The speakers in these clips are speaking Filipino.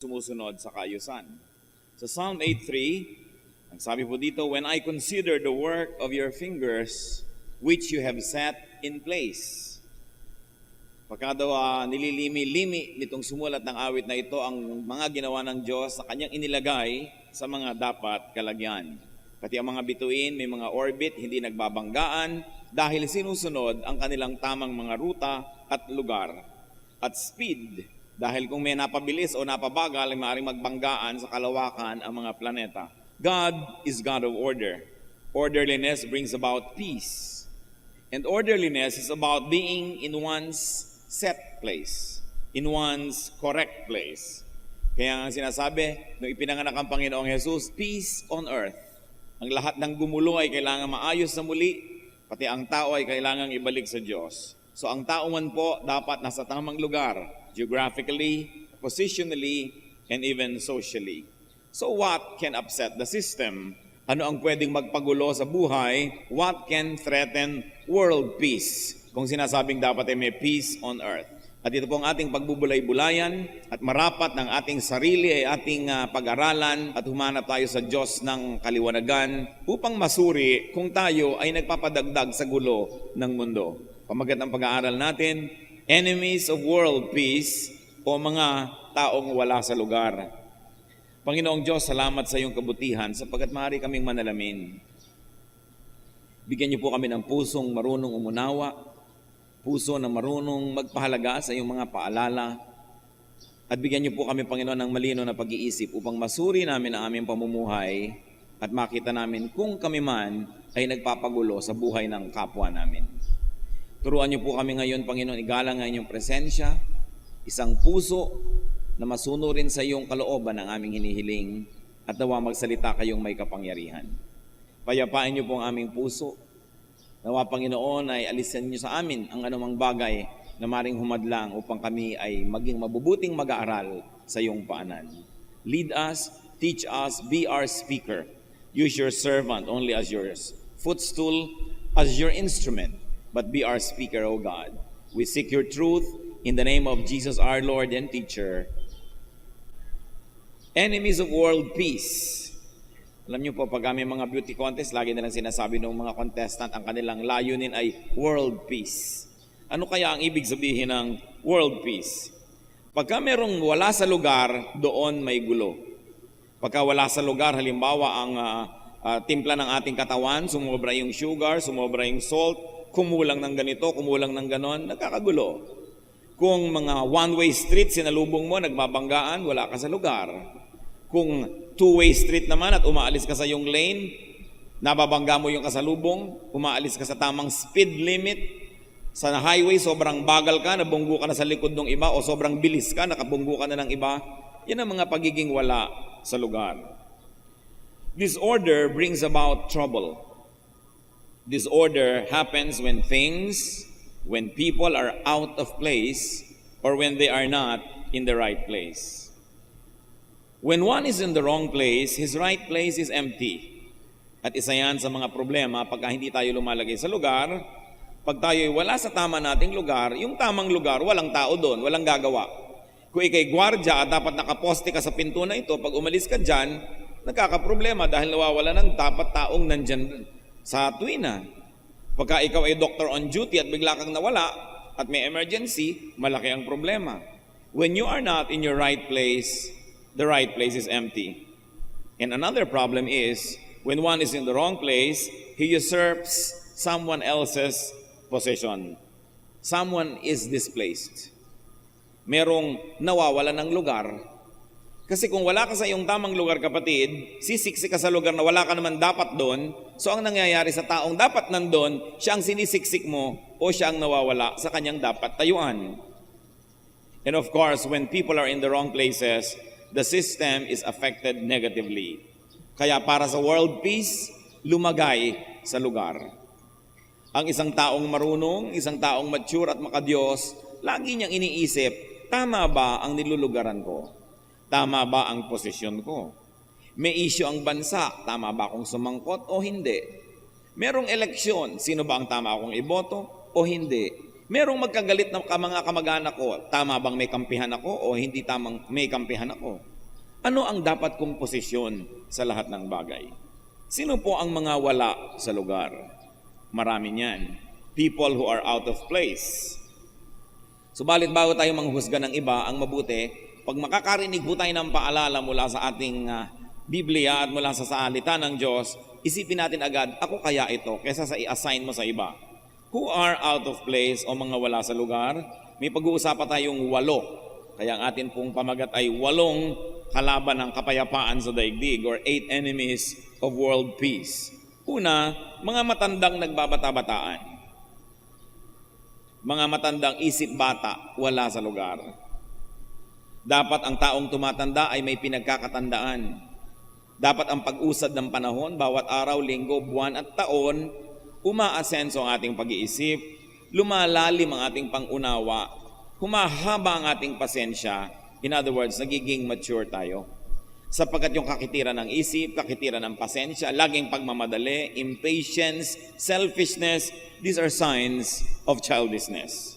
sumusunod sa kaayusan. Sa Psalm 8:3, ang sabi po dito, "When I consider the work of your fingers, which you have set in place." Pagka daw nililimi-limi nitong sumulat ng awit na ito ang mga ginawa ng Diyos na kanyang inilagay sa mga dapat kalagyan. Pati ang mga bituin, may mga orbit, hindi nagbabanggaan dahil sinusunod ang kanilang tamang mga ruta at lugar. At speed, dahil kung may napabilis o napabagal, ay maaaring magbanggaan sa kalawakan ang mga planeta. God is God of order. Orderliness brings about peace. And orderliness is about being in one's set place, in one's correct place. Kaya ang sinasabi, nung ipinanganak ang Panginoong Jesus, peace on earth. Ang lahat ng gumulo ay kailangan maayos na muli, pati ang tao ay kailangan ibalik sa Diyos. So ang tao man po dapat nasa tamang lugar, geographically, positionally, and even socially. So what can upset the system? Ano ang pwedeng magpagulo sa buhay? What can threaten world peace? Kung sinasabing dapat ay may peace on earth. At ito po ang ating pagbubulay-bulayan at marapat ng ating sarili ay ating pag-aralan at humanap tayo sa Diyos ng kaliwanagan upang masuri kung tayo ay nagpapadagdag sa gulo ng mundo. Pamagat ng pag-aaral natin, enemies of world peace o mga taong wala sa lugar. Panginoong Diyos, salamat sa iyong kabutihan sapagkat maaari kaming manalamin. Bigyan niyo po kami ng pusong marunong umunawa, puso na marunong magpahalaga sa iyong mga paalala, at bigyan niyo po kami, Panginoon, ng malino na pag-iisip upang masuri namin ang aming pamumuhay at makita namin kung kami man ay nagpapagulo sa buhay ng kapwa namin. Turuan niyo po kami ngayon, Panginoon, igalang ang inyong presensya, isang puso na masunurin sa iyong kalooban ang aming hinihiling at nawa magsalita kayong may kapangyarihan. Payapain niyo po ang aming puso. Nawa, Panginoon, ay alisin niyo sa amin ang anumang bagay na maring humadlang upang kami ay maging mabubuting mag-aaral sa iyong paanan. Lead us, teach us, be our speaker. Use your servant only as your footstool, as your instrument, but be our speaker, O God. We seek your truth in the name of Jesus, our Lord and teacher. Enemies of world peace. Alam niyo po, pag may mga beauty contest, lagi nilang sinasabi ng mga contestant, ang kanilang layunin ay world peace. Ano kaya ang ibig sabihin ng world peace? Pagka merong wala sa lugar, doon may gulo. Pagka wala sa lugar, halimbawa ang timpla ng ating katawan, sumobra yung sugar, sumobra yung salt, kumulang ng ganito, kumulang ng ganon, nagkakagulo. Kung mga one-way street, sinalubong mo, nagbabanggaan, wala ka sa lugar. Kung two-way street naman at umaalis ka sa iyong lane, nababangga mo yung kasalubong, umaalis ka sa tamang speed limit, sa highway sobrang bagal ka, nabunggo ka na sa likod ng iba, o sobrang bilis ka, nakabunggo ka na ng iba, yan ang mga pagiging wala sa lugar. Disorder brings about trouble. Disorder happens when people are out of place or when they are not in the right place. When one is in the wrong place, his right place is empty. At isa yan sa mga problema pagka hindi tayo lumalagay sa lugar. Pag tayo wala sa tama nating lugar, yung tamang lugar, walang tao doon, walang gagawa. Kung ikay gwardya at dapat nakaposte ka sa pinto na ito, pag umalis ka dyan, nagkakaproblema dahil nawawala ng dapat taong nandyan sa tuwina. Pagka ikaw ay doctor on duty at bigla kang nawala at may emergency, malaki ang problema. When you are not in your right place, the right place is empty. And another problem is, when one is in the wrong place, he usurps someone else's possession. Someone is displaced. Merong nawawala ng lugar. Kasi kung wala ka sa iyong tamang lugar, kapatid, sisiksik ka sa lugar na wala ka naman dapat doon, so ang nangyayari sa taong dapat nandun, siya ang sinisiksik mo o siya ang nawawala sa kanyang dapat tayuan. And of course, when people are in the wrong places, the system is affected negatively. Kaya para sa world peace, lumagay sa lugar. Ang isang taong marunong, isang taong mature at makadiyos, lagi niyang iniisip, tama ba ang nilulugaran ko? Tama ba ang posisyon ko? May issue ang bansa, tama ba akong sumangkot o hindi? Merong eleksyon, sino ba ang tama akong iboto o hindi? Merong magkagalit na mga kamag-anak ko, tama bang may kampihan ako o hindi tamang may kampihan ako? Ano ang dapat kong posisyon sa lahat ng bagay? Sino po ang mga wala sa lugar? Marami niyan. People who are out of place. Subalit bago tayo manghusga ng iba, ang mabuti, pag makakarinig po tayo ng paalala mula sa ating Biblia at mula sa salita ng Diyos, isipin natin agad, ako kaya ito, kesa sa i-assign mo sa iba. Who are out of place o mga wala sa lugar? May pag-uusapan tayong 8. Kaya ang atin pong pamagat ay 8 kalaban ng kapayapaan sa daigdig or 8 enemies of world peace. Una, mga matandang nagbabata-bataan. Mga matandang isip bata, wala sa lugar. Dapat ang taong tumatanda ay may pinagkakatandaan. Dapat ang pag-usad ng panahon, bawat araw, linggo, buwan at taon, umaasenso ang ating pag-iisip, lumalalim ang ating pangunawa, humahaba ang ating pasensya. In other words, nagiging mature tayo. Sapagkat yung kakitira ng isip, kakitira ng pasensya, laging pagmamadali, impatience, selfishness, these are signs of childishness.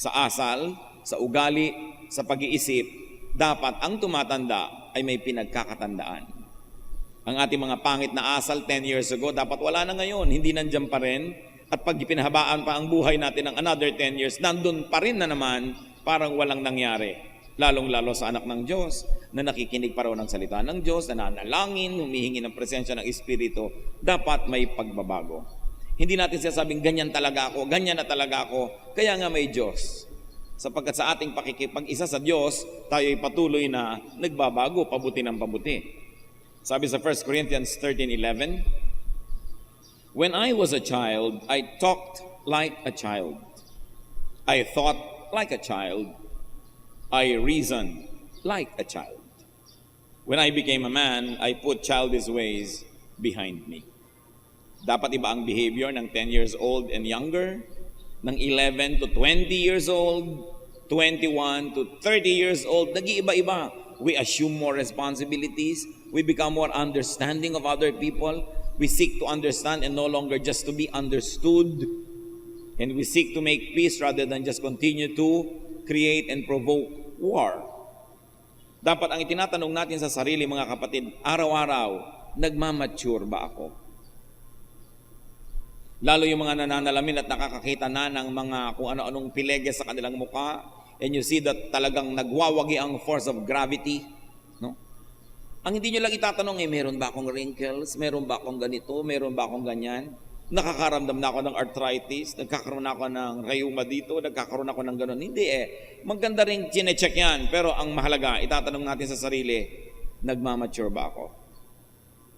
Sa asal, sa ugali, sa pag-iisip, dapat ang tumatanda ay may pinagkakatandaan. Ang ating mga pangit na asal 10 years ago, dapat wala na ngayon, hindi nandiyan pa rin. At pag ipinahabaan pa ang buhay natin ng another 10 years, nandun pa rin na naman, parang walang nangyari. Lalong-lalo sa anak ng Diyos, na nakikinig pa raw ng salita ng Diyos, na nanalangin, humihingi ng presensya ng Espiritu, dapat may pagbabago. Hindi natin sasabing, ganyan talaga ako, ganyan na talaga ako, kaya nga may Diyos. Sapagkat sa ating pakikipag-isa sa Diyos, tayo ay patuloy na nagbabago, pabuti ng pabuti. Sabi sa 1 Corinthians 13:11, when I was a child, I talked like a child. I thought like a child. I reasoned like a child. When I became a man, I put childish ways behind me. Dapat iba ang behavior ng 10 years old and younger, ng 11 to 20 years old, 21 to 30 years old, nag-iiba-iba. We assume more responsibilities. We become more understanding of other people. We seek to understand and no longer just to be understood. And we seek to make peace rather than just continue to create and provoke war. Dapat ang itinatanong natin sa sarili, mga kapatid, araw-araw, nagmamature ba ako? Lalo yung mga nananalamin at nakakakita na ng mga kung ano-anong pilege sa kanilang mukha, and you see that talagang nagwawagi ang force of gravity. No? Ang hindi nyo lang itatanong, meron ba akong wrinkles? Meron ba akong ganito? Meron ba akong ganyan? Nakakaramdam na ako ng arthritis? Nagkakaroon ako ng rheuma dito? Nagkakaroon ako ng ganon? Hindi Maganda rin chinecheck yan. Pero ang mahalaga, itatanong natin sa sarili, nagmamature ba ako?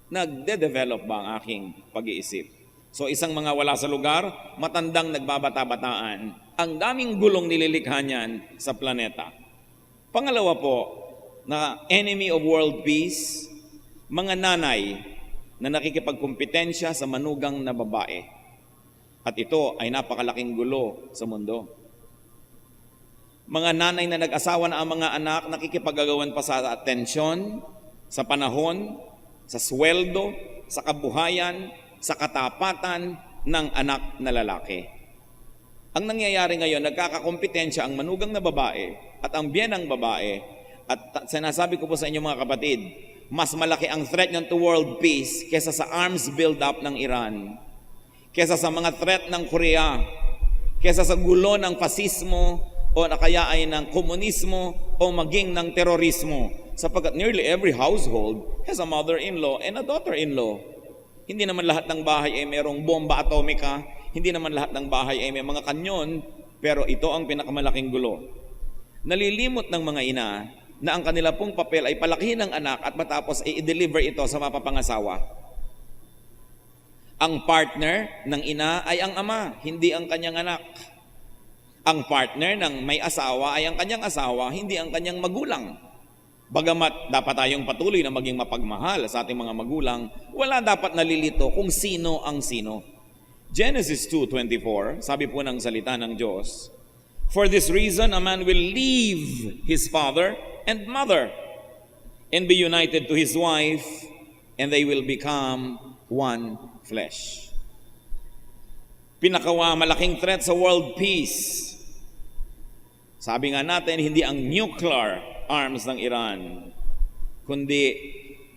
Nagde-develop ba ang aking pag-iisip? So isang mga wala sa lugar, matandang nagbabata-bataan. Ang daming gulong nililikha niyan sa planeta. Pangalawa po, na enemy of world peace, mga nanay na nakikipagkumpetensya sa manugang na babae. At ito ay napakalaking gulo sa mundo. Mga nanay na nag-asawa na ang mga anak, nakikipagagawan pa sa atensyon, sa panahon, sa sweldo, sa kabuhayan, sa katapatan ng anak na lalaki. Ang nangyayari ngayon, nagkakakompetensya ang manugang na babae at ang biyenang babae. At sinasabi ko po sa inyo mga kapatid, mas malaki ang threat niyan to world peace kesa sa arms build-up ng Iran, kesa sa mga threat ng Korea, kesa sa gulo ng fasismo o kaya ay ng komunismo o maging ng terorismo. Sapagkat nearly every household has a mother-in-law and a daughter-in-law. Hindi naman lahat ng bahay ay mayroong bomba atomika, hindi naman lahat ng bahay ay may mga kanyon, pero ito ang pinakamalaking gulo. Nalilimot ng mga ina na ang kanila pong papel ay palakihin ng anak at matapos ay i-deliver ito sa mapapangasawa. Ang partner ng ina ay ang ama, hindi ang kanyang anak. Ang partner ng may asawa ay ang kanyang asawa, hindi ang kanyang magulang. Bagamat dapat tayong patuloy na maging mapagmahal sa ating mga magulang, wala dapat nalilito kung sino ang sino. Genesis 2:24, sabi po ng salita ng Diyos, for this reason a man will leave his father and mother and be united to his wife, and they will become one flesh. Malaking threat sa world peace. Sabi nga natin, hindi ang nuclear arms ng Iran, kundi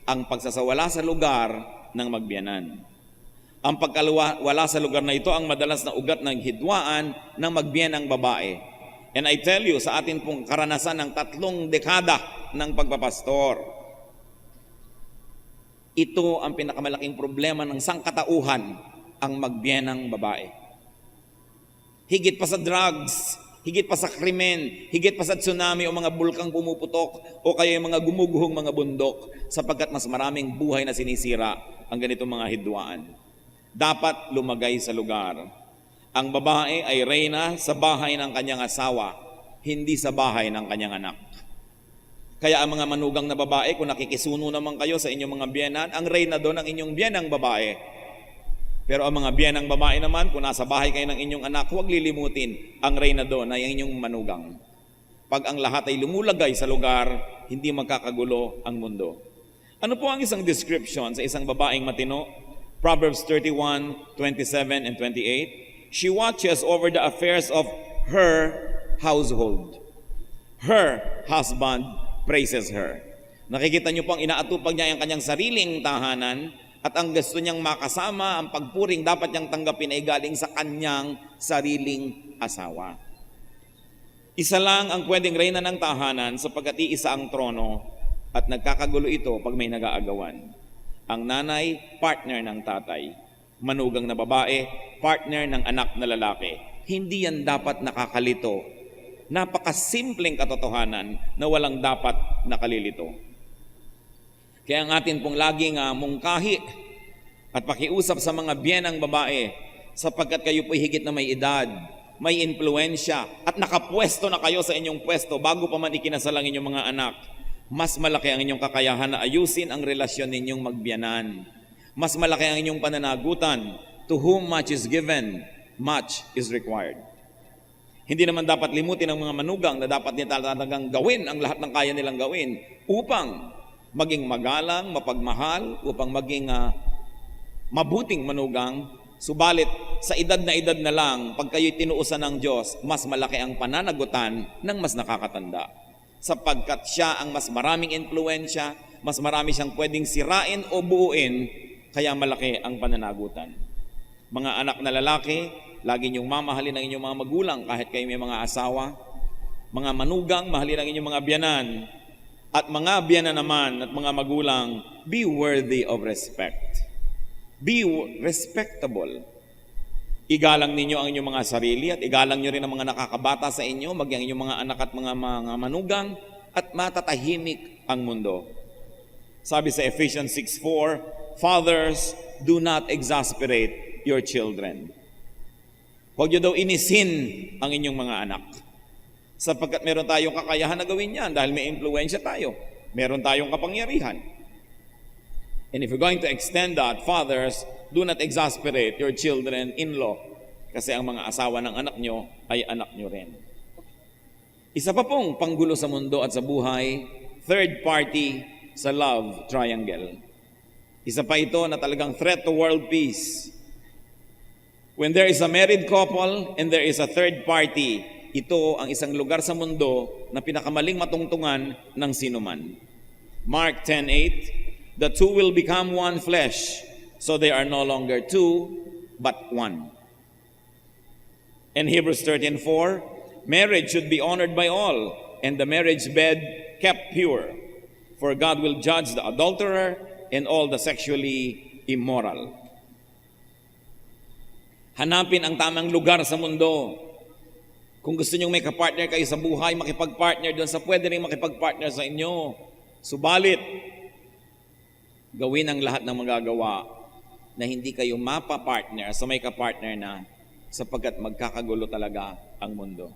ang pagsasawala sa lugar ng magbiyanan. Ang pagkawala sa lugar na ito ang madalas na ugat ng hidwaan ng magbiyanang babae. And I tell you, sa atin pong karanasan ng 3 dekada ng pagpapastor, ito ang pinakamalaking problema ng sangkatauhan, ang magbiyanang babae. Higit pa sa drugs, higit pa sa krimen, higit pa sa tsunami o mga bulkang pumuputok o kaya yung mga gumuguhong mga bundok, sapagkat mas maraming buhay na sinisira ang ganitong mga hidwaan. Dapat lumagay sa lugar. Ang babae ay reyna sa bahay ng kanyang asawa, hindi sa bahay ng kanyang anak. Kaya ang mga manugang na babae, kung nakikisuno naman kayo sa inyong mga biyenan, ang reyna doon ang inyong biyenang babae. Pero ang mga biyenang babae naman, kung nasa bahay kayo ng inyong anak, huwag lilimutin, ang reyna doon ay ang inyong manugang. Pag ang lahat ay lumulagay sa lugar, hindi magkakagulo ang mundo. Ano po ang isang description sa isang babaeng matino? Proverbs 31:27 and 28. She watches over the affairs of her household. Her husband praises her. Nakikita niyo po ang inaatupag niya ang kanyang sariling tahanan, at ang gusto niyang makasama, ang pagpuring dapat niyang tanggapin ay galing sa kanyang sariling asawa. Isa lang ang pwedeng reyna ng tahanan sapagkat iisa ang trono, at nagkakagulo ito pag may nag-aagawan. Ang nanay, partner ng tatay. Manugang na babae, partner ng anak na lalaki. Hindi yan dapat nakakalito. Napakasimpleng katotohanan na walang dapat nakalilito. Kaya ang atin pong laging mungkahi at pakiusap sa mga biyenang babae, sapagkat kayo po'y higit na may edad, may impluensya, at nakapwesto na kayo sa inyong pwesto bago pa man ikinasal ang inyong mga anak. Mas malaki ang inyong kakayahan na ayusin ang relasyon ninyong magbiyanan. Mas malaki ang inyong pananagutan. To whom much is given, much is required. Hindi naman dapat limutin ang mga manugang na dapat nila talagang gawin ang lahat ng kaya nilang gawin upang maging magalang, mapagmahal, upang maging mabuting manugang. Subalit, sa edad na lang, pag kayo'y tinuusan ng Diyos, mas malaki ang pananagutan ng mas nakakatanda. Sapagkat siya ang mas maraming impluensya, mas marami siyang pwedeng sirain o buuin, kaya malaki ang pananagutan. Mga anak na lalaki, lagi niyong mamahalin ang inyong mga magulang kahit kayo may mga asawa. Mga manugang, mahalin ang inyong mga biyanan. At mga biyanan naman at mga magulang, be worthy of respect. Be respectable. Igalang ninyo ang inyong mga sarili at igalang nyo rin ang mga nakakabata sa inyo, maging inyong mga anak at mga manugang, at matatahimik ang mundo. Sabi sa Ephesians 6:4, fathers, do not exasperate your children. Huwag nyo daw inisin ang inyong mga anak. Sapagkat meron tayong kakayahan na gawin yan dahil may impluensya tayo. Meron tayong kapangyarihan. And if you're going to extend that, fathers, do not exasperate your children-in-law, kasi ang mga asawa ng anak nyo ay anak nyo rin. Isa pa pong panggulo sa mundo at sa buhay, third party sa love triangle. Isa pa ito na talagang threat to world peace. When there is a married couple and there is a third party, ito ang isang lugar sa mundo na pinakamaling matungtungan ng sinuman. Mark 10:8, the two will become one flesh, so they are no longer two, but one. In Hebrews 13:4, marriage should be honored by all, and the marriage bed kept pure, for God will judge the adulterer and all the sexually immoral. Hanapin ang tamang lugar sa mundo. Kung gusto nyo may kapartner kayo sa buhay, makipag-partner doon sa pwede rin makipag-partner sa inyo. Subalit, gawin ang lahat ng magagawa na hindi kayo mapapartner sa may kapartner na, sapagkat magkakagulo talaga ang mundo.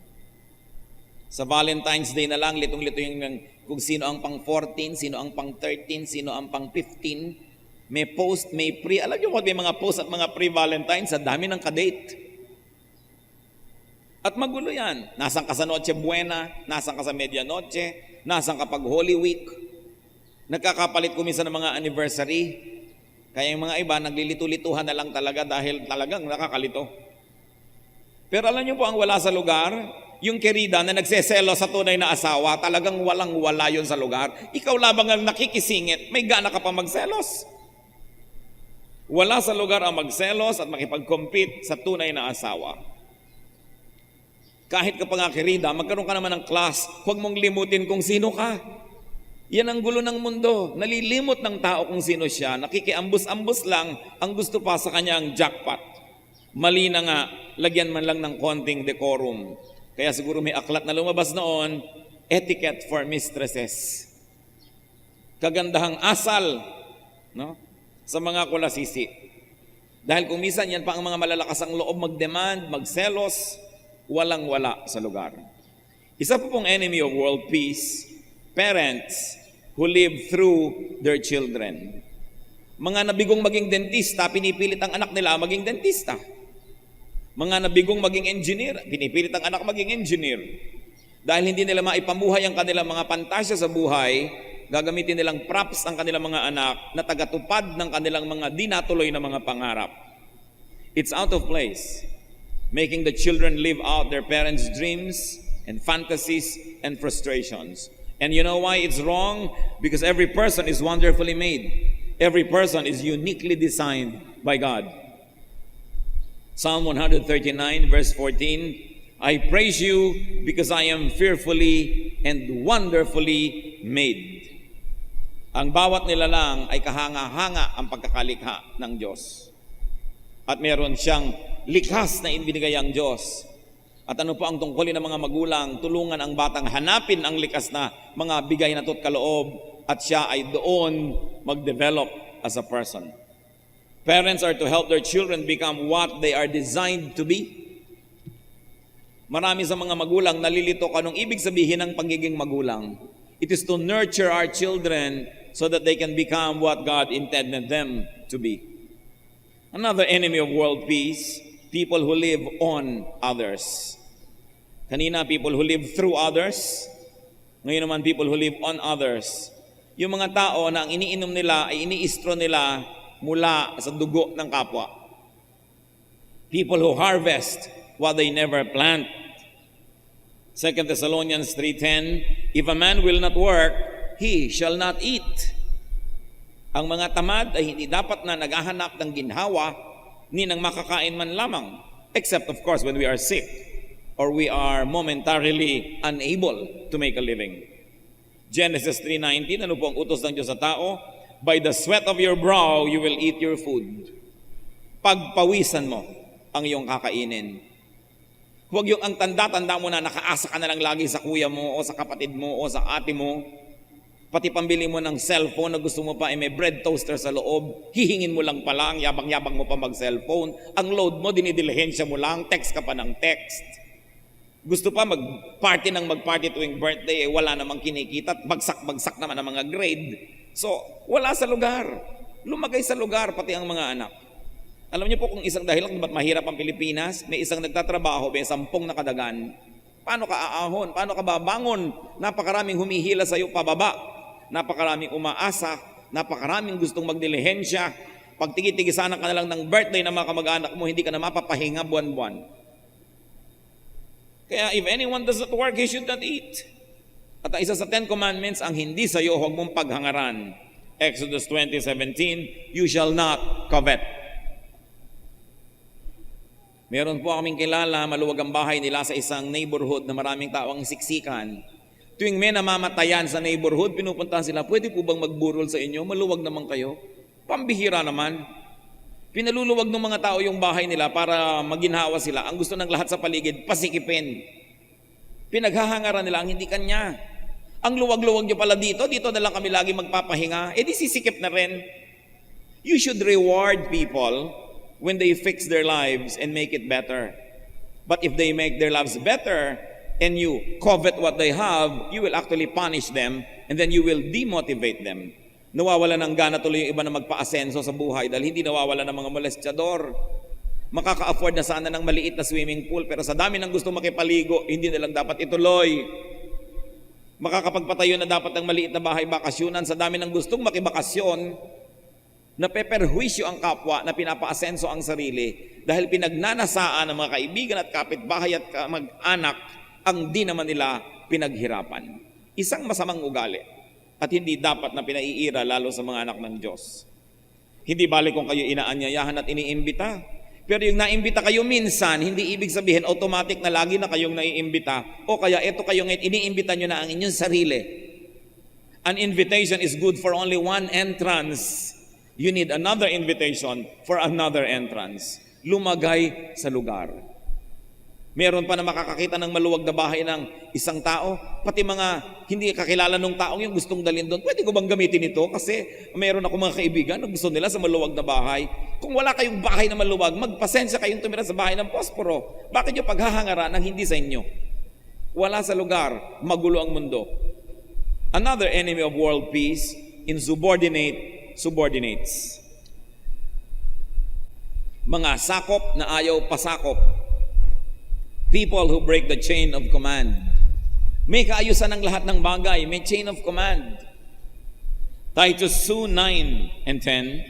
Sa Valentine's Day na lang, litong-lito yung kung sino ang pang 14, sino ang pang 13, sino ang pang 15. May post, may pre. Alam nyo may mga post at mga pre-Valentine's, sa dami ng kadate. At magulo yan. Nasaan ka sa Noche Buena, nasaan ka sa Medianoche, nasaan ka pag Holy Week. Nagkakapalit kuminsan ng mga anniversary. Kaya yung mga iba, naglilito-lituhan na lang talaga dahil talagang nakakalito. Pero alam nyo po ang wala sa lugar, Yung kerida na nagseselo sa tunay na asawa, talagang walang-wala yun sa lugar. Ikaw labang ang nakikisingit, may gana ka pa magselos. Wala sa lugar ang magselos at makipag-compete sa tunay na asawa. Kahit ka pa nga kerida, magkaroon ka naman ng class, huwag mong limutin kung sino ka. Yan ang gulo ng mundo. Nalilimot ng tao kung sino siya. Nakikiambus-ambus lang ang gusto pa sa kanyang jackpot. Mali na nga, lagyan man lang ng konting decorum. Kaya siguro may aklat na lumabas noon, etiquette for mistresses. Kagandahang asal, no? Sa mga kulasisi. Dahil kung minsan yan pa ang mga malalakas ang loob mag-demand, magselos, walang-wala sa lugar. Isa po pong enemy of world peace, parents who live through their children. Mga nabigong maging dentista, pinipilit ang anak nila maging dentista. Mga nabigong maging engineer, pinipilit ang anak maging engineer. Dahil hindi nila maipamuhay ang kanilang mga pantasya sa buhay, gagamitin nilang props ang kanilang mga anak na tagatupad ng kanilang mga di natuloy na mga pangarap. It's out of place, making the children live out their parents' dreams and fantasies and frustrations. And you know why it's wrong? Because every person is wonderfully made. Every person is uniquely designed by God. Psalm 139 verse 14, I praise you because I am fearfully and wonderfully made. Ang bawat nilalang ay kahanga-hanga ang pagkakalikha ng Diyos. At meron siyang likas na ibinigay ang Diyos. At ano po ang tungkulin ng mga magulang? Tulungan ang batang hanapin ang likas na mga bigay na to't kaloob at siya ay doon mag-develop as a person. Parents are to help their children become what they are designed to be. Marami sa mga magulang nalilito kung anong ibig sabihin ng pagiging magulang. It is to nurture our children so that they can become what God intended them to be. Another enemy of world peace, people who live on others. Kanina, people who live through others. Ngayon naman, people who live on others. Yung mga tao na ang iniinom nila ay iniistro nila mula sa dugo ng kapwa. People who harvest what they never plant. 2 Thessalonians 3:10, if a man will not work, he shall not eat. Ang mga tamad ay hindi dapat na naghahanap ng ginhawa ni ng makakain man lamang, except of course when we are sick or we are momentarily unable to make a living. Genesis 3:19, ano po ang utos ng Diyos sa tao? By the sweat of your brow, you will eat your food. Pagpawisan mo ang iyong kakainin. Huwag yung ang tanda-tanda mo na nakaasa ka na lang lagi sa kuya mo o sa kapatid mo o sa ate mo. Pati pambili mo ng cellphone na gusto mo pa ay may bread toaster sa loob, hihingin mo lang pala, yabang-yabang mo pa mag-cellphone. Ang load mo, dinidilihensya mo lang, text ka pa ng text. Gusto pa mag-party tuwing birthday, wala namang kinikita, bagsak-bagsak naman ang mga grade. So, wala sa lugar. Lumagay sa lugar, pati ang mga anak. Alam niyo po kung isang dahilan kung ba't mahirap ang Pilipinas, may isang nagtatrabaho, may 10 nakadagan. Paano ka aahon? Paano ka babangon? Napakaraming humihila sa iyo pababa. Napakaraming umaasa. Napakaraming gustong magdilihensya. Pag tigi-tigisanan ka na lang ng birthday ng mga kamag-anak mo, hindi ka na mapapahinga buwan-buwan. Kaya if anyone does not work, he should not eat. At ang isa sa 10 Commandments, ang hindi sa iyo, huwag mong paghangaran. Exodus 20:17, you shall not covet. Meron po kaming kilala, maluwag ang bahay nila sa isang neighborhood na maraming tao ang siksikan. Tuwing may namamatayan sa neighborhood, pinupuntahan sila, pwede po bang magburol sa inyo? Maluwag naman kayo. Pambihira naman. Pinaluluwag ng mga tao yung bahay nila para maginhawa sila. Ang gusto ng lahat sa paligid, pasikipin. Pinaghahangaran nila ang hindi kanya. Ang luwag-luwag nyo pala dito na lang kami lagi magpapahinga, di sisikip na rin. You should reward people when they fix their lives and make it better. But if they make their lives better and you covet what they have, you will actually punish them and then you will demotivate them. Nawawala ng gana tuloy yung iba na magpa-asenso sa buhay dahil hindi nawawala ng mga molestyador. Makaka-afford na sana ng maliit na swimming pool pero sa dami ng gusto makipaligo, hindi na lang dapat ituloy. Makakapagpatayo na dapat ng maliit na bahay bakasyunan sa dami ng gustong makibakasyon, napeperhuisyo ang kapwa na pinapaasenso ang sarili dahil pinagnanasaan ng mga kaibigan at kapitbahay at mag-anak ang di naman nila pinaghirapan. Isang masamang ugali at hindi dapat na pinaiira lalo sa mga anak ng Diyos. Hindi bali kung kayo inaanyayahan at iniimbita. Pero yung naimbita kayo minsan, hindi ibig sabihin automatic na lagi na kayong naiimbita. O kaya eto kayo ngayon, iniimbita nyo na ang inyong sarili. An invitation is good for only one entrance. You need another invitation for another entrance. Lumagay sa lugar. Meron pa na makakakita ng maluwag na bahay ng isang tao, pati mga hindi kakilala ng taong yung gustong dalhin doon. Pwede ko bang gamitin ito? Kasi meron ako mga kaibigan na gusto nila sa maluwag na bahay. Kung wala kayong bahay na maluwag, magpasensya kayong tumira sa bahay ng posporo. Bakit nyo paghahangaran ng hindi sa inyo? Wala sa lugar, magulo ang mundo. Another enemy of world peace, insubordinate subordinates. Mga sakop na ayaw pasakop. People who break the chain of command. May kaayusan ng lahat ng bagay. May chain of command. Titus 2:9 and 10.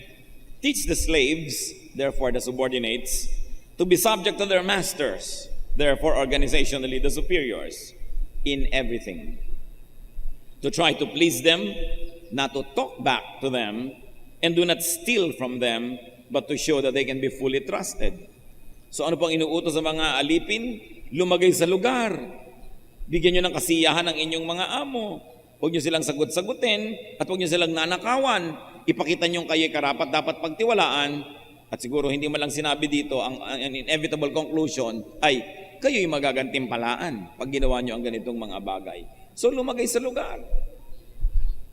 Teach the slaves, therefore the subordinates, to be subject to their masters, therefore organizationally the superiors, in everything. To try to please them, not to talk back to them, and do not steal from them, but to show that they can be fully trusted. So ano pang inuutos sa mga alipin? Lumagay sa lugar. Bigyan nyo ng kasiyahan ang inyong mga amo. Huwag nyo silang sagot-sagutin at huwag nyo silang nanakawan. Ipakita nyo kayo karapat dapat pagtiwalaan. At siguro hindi man lang sinabi dito, ang inevitable conclusion ay kayo'y magagantimpalaan pag ginawa nyo ang ganitong mga bagay. So lumagay sa lugar.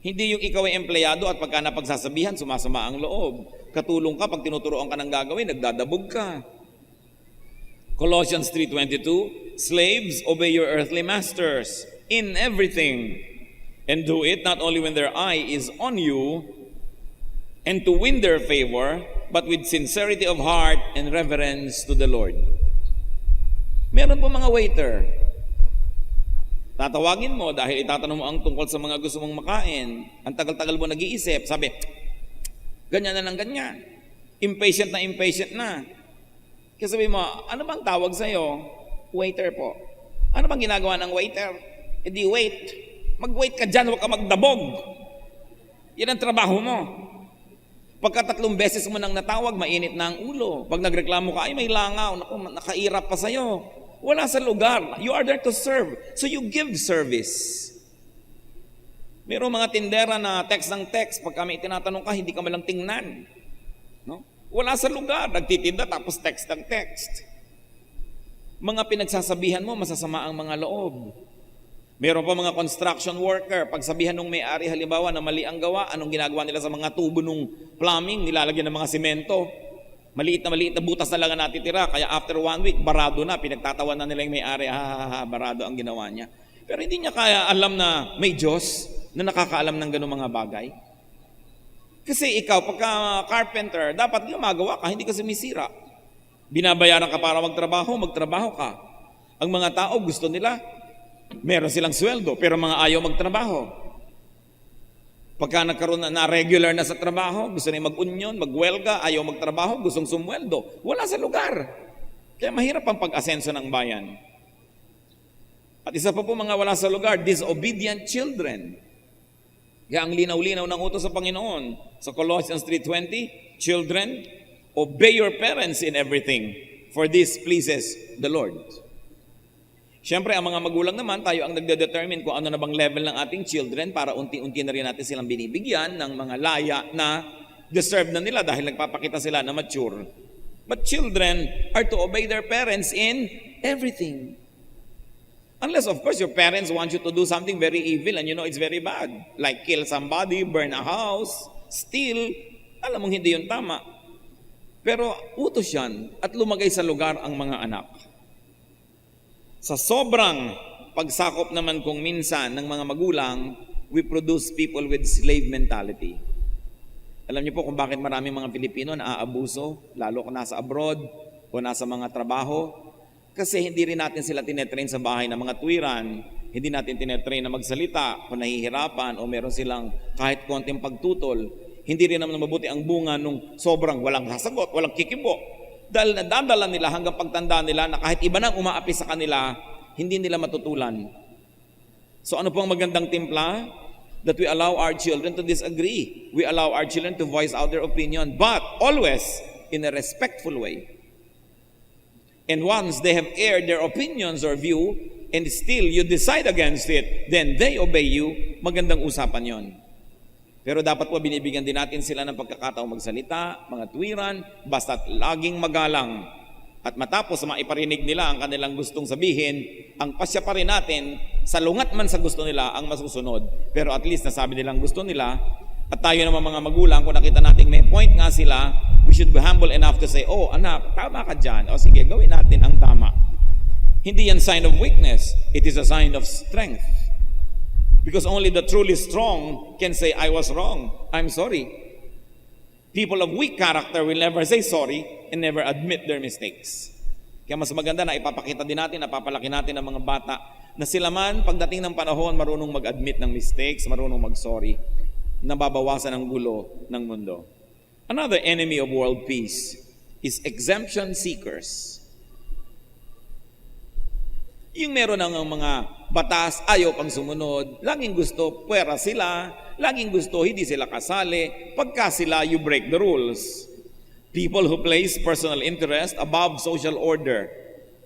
Hindi yung ikaw ay empleyado at pagka napagsasabihan, sumasama ang loob. Katulong ka, pag tinuturoan ka ng gagawin, nagdadabog ka. Colossians 3:22, slaves, obey your earthly masters in everything, and do it not only when their eye is on you, and to win their favor, but with sincerity of heart and reverence to the Lord. Meron po mga waiter, tatawagin mo dahil itatanong mo ang tungkol sa mga gusto mong makain. Ang tagal-tagal mo nag-iisip, sabi, ganyan na ng ganyan. Impatient na. Kasi sabi mo, ano bang tawag sa'yo? Waiter po. Ano bang ginagawa ng waiter? E di wait. Mag-wait ka dyan, huwag ka magdabog. Yan ang trabaho mo. Pagka 3 beses mo nang natawag, mainit na ang ulo. Pag nagreklamo ka, ay may langaw, naku, nakairap pa sa'yo. Wala sa lugar. You are there to serve. So you give service. Mayroong mga tindera na text ng text. Pag kami tinatanong ka, hindi ka malang tingnan. No? Wala sa lugar. Nagtitinda tapos text ng text. Mga pinagsasabihan mo, masasama ang mga loob. Meron pa mga construction worker. Pagsabihan ng may-ari, halimbawa, na mali ang gawa, anong ginagawa nila sa mga tubo ng plumbing, nilalagyan ng mga simento. Maliit na butas na lang ang natitira. Kaya after 1 week, barado na. Pinagtatawan na nila yung may-ari. Barado ang ginawa niya. Pero hindi niya kaya alam na may Diyos na nakakaalam ng ganung mga bagay. Kasi ikaw, pagka carpenter, dapat gumagawa ka, hindi ka sumisira. Binabayaran ka para magtrabaho ka. Ang mga tao gusto nila, meron silang sweldo, pero mga ayaw magtrabaho. Pagka nagkaroon na regular na sa trabaho, gusto nila mag-union, mag-welga, ayaw magtrabaho, gustong sumweldo. Wala sa lugar. Kaya mahirap ang pag-asenso ng bayan. At isa pa po mga wala sa lugar, disobedient children. Kaya ang linaw-linaw ng utos sa Panginoon sa Colossians 3:20, children, obey your parents in everything, for this pleases the Lord. Siyempre, ang mga magulang naman, tayo ang nagde-determine kung ano na bang level ng ating children para unti-unti na rin natin silang binibigyan ng mga laya na deserve na nila dahil nagpapakita sila na mature. But children are to obey their parents in everything. Unless, of course, your parents want you to do something very evil and you know it's very bad. Like kill somebody, burn a house, steal. Alam mong hindi yun tama. Pero utos yan at lumagay sa lugar ang mga anak. Sa sobrang pagsakop naman kung minsan ng mga magulang, we produce people with slave mentality. Alam niyo po kung bakit maraming mga Pilipino na aabuso, lalo kung nasa abroad o nasa mga trabaho. Kasi hindi rin natin sila tinetrain sa bahay ng mga tuwiran, hindi natin tinetrain na magsalita kung nahihirapan o meron silang kahit konting pagtutol. Hindi rin naman mabuti ang bunga nung sobrang walang sasagot, walang kikibo. Dahil nadadala nila hanggang pagtanda nila na kahit iba nang umaapi sa kanila, hindi nila matutulan. So ano po ang magandang timpla? That we allow our children to disagree. We allow our children to voice out their opinion, but always in a respectful way. And once they have aired their opinions or view, and still you decide against it, then they obey you, magandang usapan yon. Pero dapat po binibigyan din natin sila ng pagkakataong magsalita, mga tuwiran, basta't laging magalang. At matapos maiparinig nila ang kanilang gustong sabihin, ang pasya pa rin natin, salungat man sa gusto nila ang masusunod. Pero at least nasabi nilang gusto nila, at tayo naman mga magulang, kung nakita natin may point nga sila, we should be humble enough to say, oh anak, tama ka dyan. O sige, gawin natin ang tama. Hindi yan sign of weakness. It is a sign of strength. Because only the truly strong can say, I was wrong. I'm sorry. People of weak character will never say sorry and never admit their mistakes. Kaya mas maganda na ipapakita din natin, napapalaki natin ang mga bata na sila man, pagdating ng panahon, marunong mag-admit ng mistakes, marunong mag-sorry, nababawasan ang gulo ng mundo. Another enemy of world peace is exemption seekers. Yung meron ng mga batas, ayaw pang sumunod, laging gusto, pwera sila, laging gusto, hindi sila kasali, pagka sila, you break the rules. People who place personal interest above social order,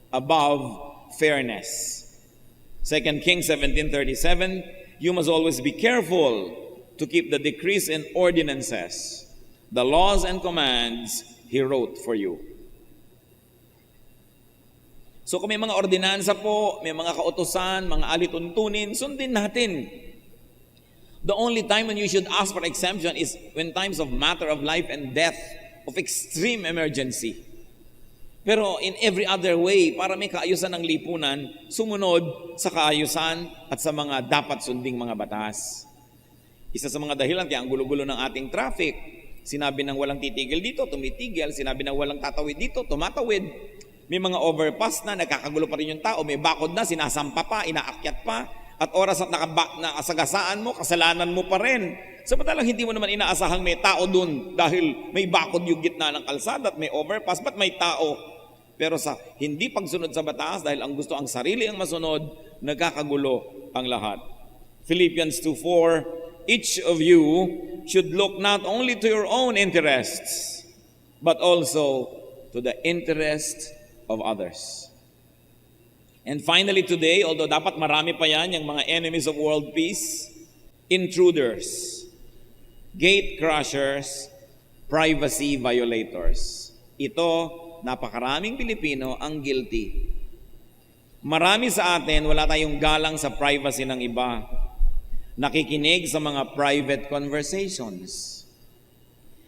above fairness. 2 Kings 17:37, you must always be careful to keep the decrees and ordinances, the laws and commands He wrote for you. So kung may mga ordinansa po, may mga kautusan, mga alituntunin, sundin natin. The only time when you should ask for exemption is when times of matter of life and death, of extreme emergency. Pero in every other way, para may kaayusan ng lipunan, sumunod sa kaayusan at sa mga dapat sunding mga batas. Isa sa mga dahilan kaya ang gulo-gulo ng ating traffic, sinabi ng walang titigil dito, tumitigil, sinabi ng walang tatawid dito, tumatawid. May mga overpass na, nagkakagulo pa rin yung tao, may bakod na, sinasampa pa, inaakyat pa, at oras at nakasagasaan mo, kasalanan mo pa rin. Samantalang hindi mo naman inaasahang may tao dun dahil may bakod yung gitna ng kalsada at may overpass, ba't may tao? Pero sa hindi pagsunod sa batas, dahil ang gusto ang sarili ang masunod, nagkakagulo ang lahat. Philippians 2:4, each of you should look not only to your own interests, but also to the interest of others. And finally today, although dapat marami pa yan, yung mga enemies of world peace, intruders, gate crushers, privacy violators. Ito, napakaraming Pilipino ang guilty. Marami sa atin, wala tayong galang sa privacy ng iba. Nakikinig sa mga private conversations.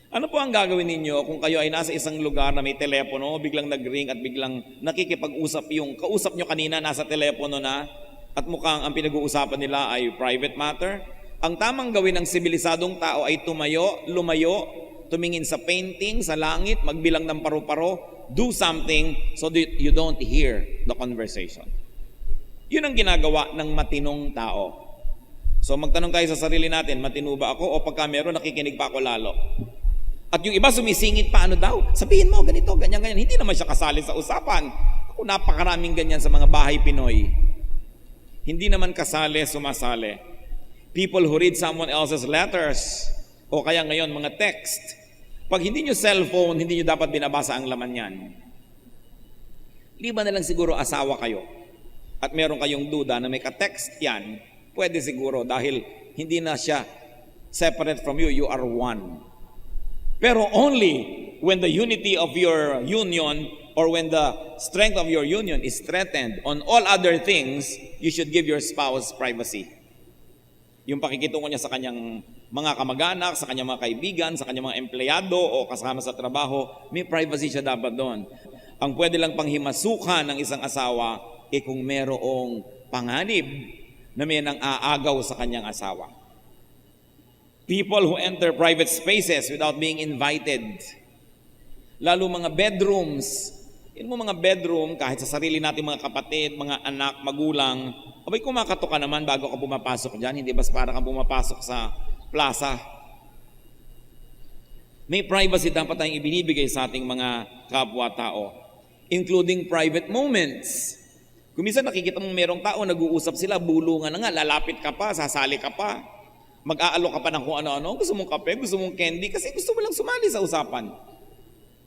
Ano po ang gagawin ninyo kung kayo ay nasa isang lugar na may telepono, biglang nag-ring at biglang nakikipag-usap yung kausap nyo kanina nasa telepono na at mukhang ang pinag-uusapan nila ay private matter? Ang tamang gawin ng sibilisadong tao ay tumayo, lumayo, tumingin sa painting, sa langit, magbilang ng paru-paro, do something so that you don't hear the conversation. Yun ang ginagawa ng matinong tao. So magtanong tayo sa sarili natin, matino ba ako o pagka meron nakikinig pa ako lalo? At yung iba sumisingit pa, ano daw? Sabihin mo, ganito, ganyan, ganyan. Hindi naman siya kasali sa usapan. Ako napakaraming ganyan sa mga bahay Pinoy. Hindi naman kasali, sumasali. People who read someone else's letters, o kaya ngayon mga text. Pag hindi nyo cellphone, hindi nyo dapat binabasa ang laman yan. Liba na lang siguro asawa kayo at meron kayong duda na may ka-text yan, pwede siguro dahil hindi na siya separate from you, you are one. Pero only when the unity of your union or when the strength of your union is threatened. On all other things, you should give your spouse privacy. Yung pakikitungo niya sa kanyang mga kamag-anak, sa kanyang mga kaibigan, sa kanyang mga empleyado o kasama sa trabaho, may privacy siya dapat doon. Ang pwede lang panghimasukan ng isang asawa kung merong panganib na may nang aagaw sa kanyang asawa. People who enter private spaces without being invited. Lalo mga bedrooms. Yun mo mga bedroom, kahit sa sarili natin mga kapatid, mga anak, magulang, abay kumakato ka naman bago ka pumapasok dyan, hindi bas para ka pumapasok sa plaza. May privacy dapat tayong ibinibigay sa ating mga kapwa-tao, including private moments. Kung minsan nakikita mong merong tao, nag-uusap sila, bulungan na nga, lalapit ka pa, sasali ka pa, mag-aalok ka pa ng kung ano-ano, gusto mong kape, gusto mong candy, kasi gusto mo lang sumali sa usapan.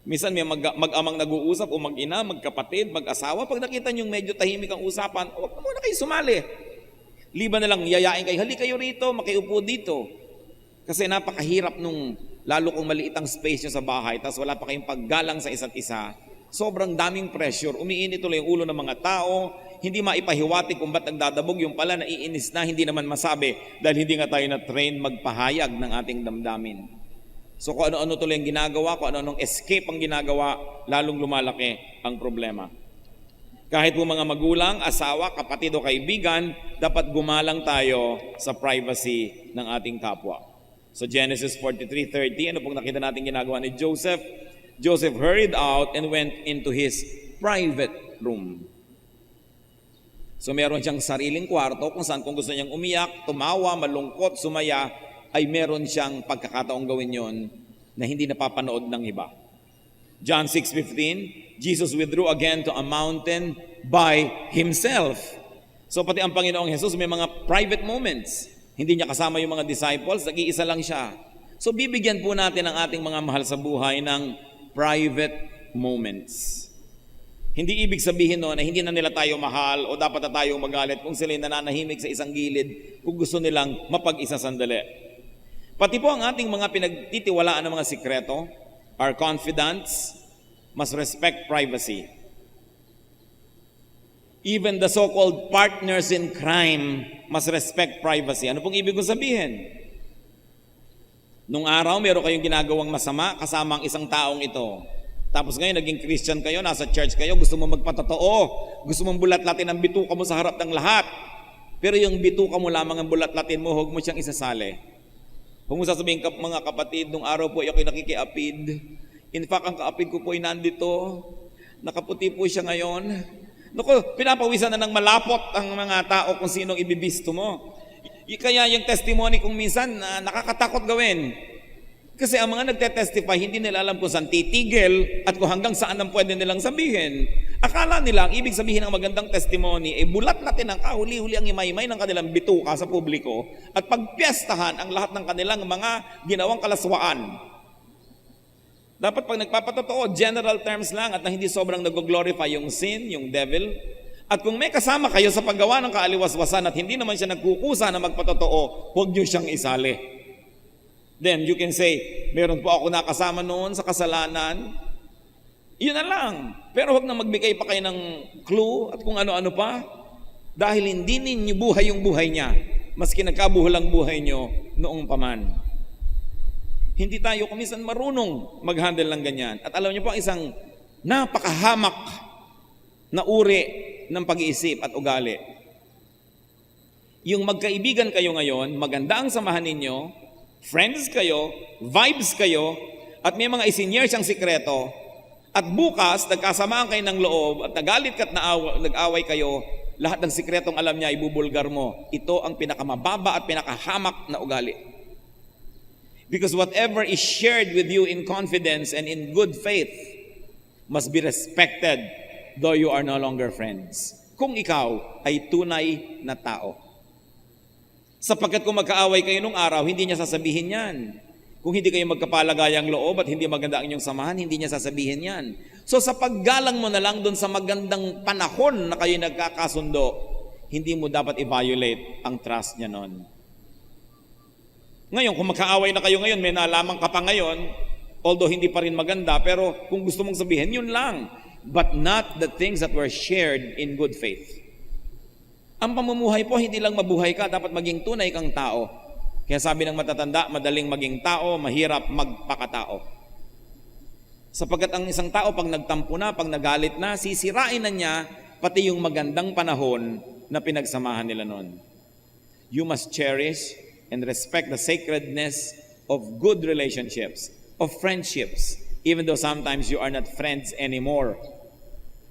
Minsan may mag-amang nag-uusap o mag-ina, magkapatid, mag-asawa, pag nakita nyo medyo tahimik ang usapan, huwag na muna kayo sumali. Liban na lang, yayain kayo, hali kayo rito, makiupo dito. Kasi napakahirap nung, lalo kung maliit ang space nyo sa bahay, tapos wala pa kayong paggalang sa isa't isa, sobrang daming pressure, umiinit tuloy yung ulo ng mga tao, hindi maipahiwati kung ba't nagdadabog, yung pala naiinis na, hindi naman masabi, dahil hindi nga tayo na-train magpahayag ng ating damdamin. So kung ano-ano tuloy yung ginagawa, kung ano-anong escape ang ginagawa, lalong lumalaki ang problema. Kahit po mga magulang, asawa, kapatid o kaibigan, dapat gumalang tayo sa privacy ng ating kapwa. So Genesis 43:30, ano pong nakita natin ginagawa ni Joseph? Joseph hurried out and went into his private room. So meron siyang sariling kwarto kung saan kung gusto niyang umiyak, tumawa, malungkot, sumaya, ay meron siyang pagkakataong gawin yon na hindi napapanood ng iba. John 6:15, Jesus withdrew again to a mountain by himself. So pati ang Panginoong Jesus may mga private moments. Hindi niya kasama yung mga disciples, nag-iisa lang siya. So bibigyan po natin ang ating mga mahal sa buhay ng private moments. Hindi ibig sabihin no na hindi na nila tayo mahal o dapat na tayong magalit kung sila nananahimik sa isang gilid kung gusto nilang mapag-isa sandali. Pati po ang ating mga pinagtitiwalaan ng mga sikreto, our confidants, must respect privacy. Even the so-called partners in crime must respect privacy. Ano pong ibig sabihin? Nung araw, meron kayong ginagawang masama kasama ang isang taong ito. Tapos ngayon, naging Christian kayo, nasa church kayo, gusto mo magpatotoo, gusto mong bulat-latin ang bituka mo sa harap ng lahat. Pero yung bituka mo lamang ang bulat-latin mo, huwag mo siyang isasali. Huwag mo sasabihin, mga kapatid, nung araw po ako'y nakikiapid. In fact, ang kaapid ko po ay nandito. Nakaputi po siya ngayon. Naku, pinapawisan na ng malapot ang mga tao kung sinong ibibisto mo. Kaya yung testimony kung minsan nakakatakot gawin. Kasi ang mga nagte-testify, hindi nila alam kung saan titigil at kung hanggang saan ang pwede nilang sabihin. Akala nila, ang ibig sabihin ng magandang testimony, bulat natin ang kahuli-huli ang imaymay ng kanilang bituka sa publiko at pagpiestahan ang lahat ng kanilang mga ginawang kalaswaan. Dapat pag nagpapatotoo, general terms lang at na hindi sobrang nag-glorify yung sin, yung devil. At kung may kasama kayo sa paggawa ng kaaliwaswasan at hindi naman siya nagkukusa na magpatotoo, huwag niyo siyang isali. Then you can say, meron po ako nakasama noon sa kasalanan. Yun na lang. Pero huwag na magbigay pa kayo ng clue at kung ano-ano pa. Dahil hindi ninyo buhay yung buhay niya. Maski nagkabuhol ang buhay niyo noong paman. Hindi tayo kumisan marunong mag-handle ng ganyan. At alam niyo po, isang napakahamak na uri ng pag-iisip at ugali. Yung magkaibigan kayo ngayon, maganda ang samahan ninyo, friends kayo, vibes kayo, at may mga isinyer siyang sikreto, at bukas, nagkasamaan kayo ng loob, at nagalit ka at nag-away kayo, lahat ng sikretong alam niya, ibubulgar mo. Ito ang pinakamababa at pinakahamak na ugali. Because whatever is shared with you in confidence and in good faith must be respected, though you are no longer friends. Kung ikaw ay tunay na tao. Sapagkat kung magkaaway kayo nung araw, hindi niya sasabihin yan. Kung hindi kayo magkapalagayang loob at hindi maganda ang inyong samahan, hindi niya sasabihin yan. So sa paggalang mo na lang doon sa magandang panahon na kayo nagkakasundo, hindi mo dapat i-violate ang trust niya noon. Ngayon, kung magkaaway na kayo ngayon, may nalaman ka pa ngayon, although hindi pa rin maganda, pero kung gusto mong sabihin, yun lang. But not the things that were shared in good faith. Ang pamumuhay po, hindi lang mabuhay ka, dapat maging tunay kang tao. Kaya sabi ng matatanda, madaling maging tao, mahirap magpakatao. Sapagkat ang isang tao, pag nagtampo na, pag nagalit na, sisirain na niya pati yung magandang panahon na pinagsamahan nila noon. You must cherish and respect the sacredness of good relationships, of friendships, even though sometimes you are not friends anymore.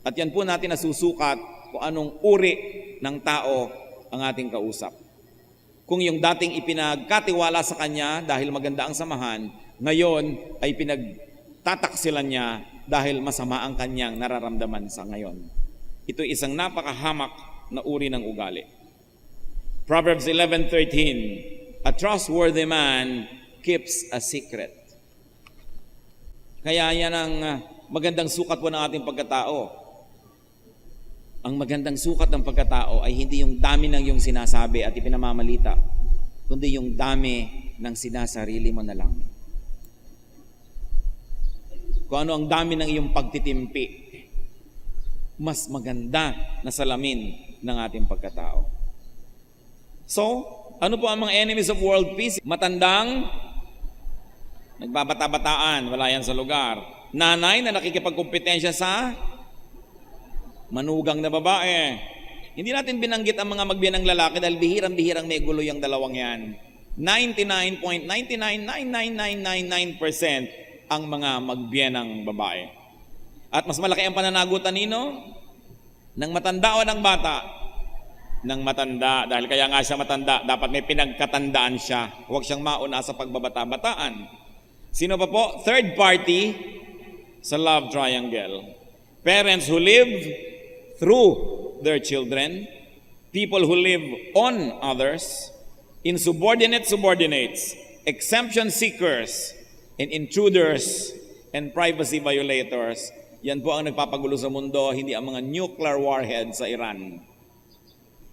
At yan po natin nasusukat kung anong uri ng tao ang ating kausap. Kung yung dating ipinagkatiwala sa kanya dahil maganda ang samahan, ngayon ay pinagtataksilan niya dahil masama ang kanyang nararamdaman sa ngayon. Ito isang napakahamak na uri ng ugali. Proverbs 11:13, a trustworthy man keeps a secret. Kaya yan ang magandang sukat po ng ating pagkatao. Ang magandang sukat ng pagkatao ay hindi yung dami ng iyong sinasabi at ipinamamalita, kundi yung dami ng sinasarili mo na lang. Kung ano ang dami ng iyong pagtitimpi, mas maganda na salamin ng ating pagkatao. So, ano po ang mga enemies of world peace? Matandang, nagbabata-bataan, wala yan sa lugar. Nanay na nakikipagkompetensya sa manugang na babae. Hindi natin binanggit ang mga magbiyanang lalaki dahil bihirang-bihirang may gulo yung dalawang yan. 99.9999999% ang mga magbiyanang babae. At mas malaki ang pananagutan nino ng matanda o ng bata? Ng matanda. Dahil kaya nga siya matanda, dapat may pinagkatandaan siya. Huwag siyang mauna sa pagbabata-bataan. Sino pa po? Third party sa love triangle. Parents who live through their children, people who live on others, insubordinate subordinates, exemption seekers, and intruders and privacy violators. Yan po ang nagpapagulo sa mundo, hindi ang mga nuclear warhead sa Iran.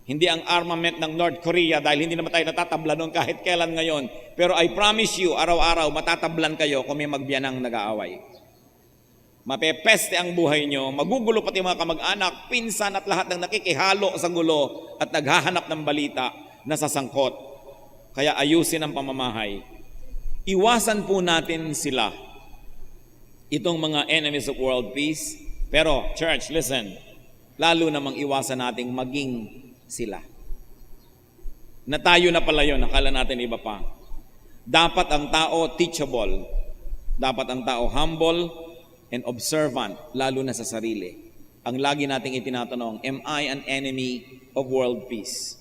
Hindi ang armament ng North Korea dahil hindi naman tayo natatablan noon kahit kailan ngayon. Pero I promise you, araw-araw matatablan kayo kung may magbiyanang nag-aaway. Mapepeste ang buhay nyo, magugulo pati mga kamag-anak, pinsan at lahat ng nakikihalo sa gulo at naghahanap ng balita na sasangkot. Kaya ayusin ang pamamahay. Iwasan po natin sila. Itong mga enemies of world peace. Pero, church, listen, lalo namang iwasan nating maging sila. Na tayo na pala yun, akala natin iba pa. Dapat ang tao teachable. Dapat ang tao humble and observant, lalo na sa sarili. Ang lagi nating itinatanong, am I an enemy of world peace?